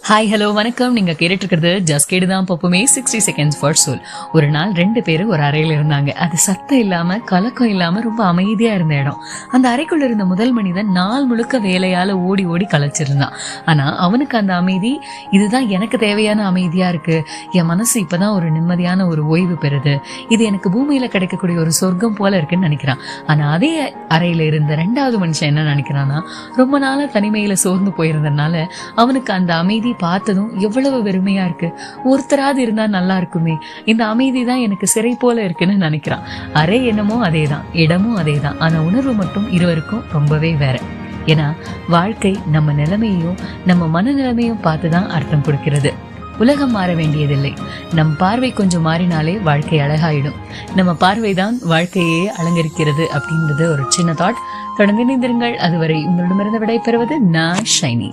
Hi hello வணக்கம். நீங்க கேட்டுட்டு இருக்கிறது ஜஸ்ட் கேடுதான் பப்புமே 60 செகண்ட்ஸ் ஃபார் சோல். ஒரு நாள் 2 பேரும் ஒரு அறையில இருந்தாங்க. அது சத்தம் இல்லாம கலக்கம் இல்லாம ரொம்ப அமைதியா இருந்த இடம். அந்த அறைக்குள்ள இருந்த முதல் மனிதன் நாள் முழுக்க வேலையால ஓடி ஓடி களைச்சிருந்தான். ஆனா அவனுக்கு அந்த அமைதி, இதுதான் எனக்கு தேவையான அமைதியா இருக்கு, என் மனசு இப்பதான் ஒரு நிம்மதியான ஒரு ஓய்வு பெறுது, இது எனக்கு பூமியில கிடைக்கக்கூடிய ஒரு சொர்க்கம் போல இருக்குன்னு நினைக்கிறான். ஆனா அதே அறையில இருந்த 2வது மனுஷன் என்ன நினைக்கிறான்னா, ரொம்ப நாளா தனிமையில சோர்ந்து போயிருந்தனால அவனுக்கு அந்த அமைதி பார்த்ததும் எவ்வளவு வெறுமையா இருக்கு, ஒருத்தராது இருந்தா நல்லா இருக்குமே, இந்த அமைதி தான் எனக்கு சிறை போல இருக்குன்னு நினைக்கிறான். அறை என்னமோ அதேதான், இடமும் அதேதான், ஆனா உணர்வு மட்டும் இருவருக்கும் ரொம்பவே வேற. ஏன்னா வாழ்க்கை நம்ம நிலைமையையும் நம்ம மனநிலைமையும் பார்த்துதான் அர்த்தம் கொடுக்கிறது. உலகம் மாற வேண்டியதில்லை, நம் பார்வை கொஞ்சம் மாறினாலே வாழ்க்கை அழகாயிடும். நம்ம பார்வைதான் வாழ்க்கையே அலங்கரிக்கிறது அப்படின்றது ஒரு சின்ன தாட். தொடர்ந்து இணைந்திருங்கள். அதுவரை உங்களிடமிருந்து விடை பெறுவது நான் ஷைனி.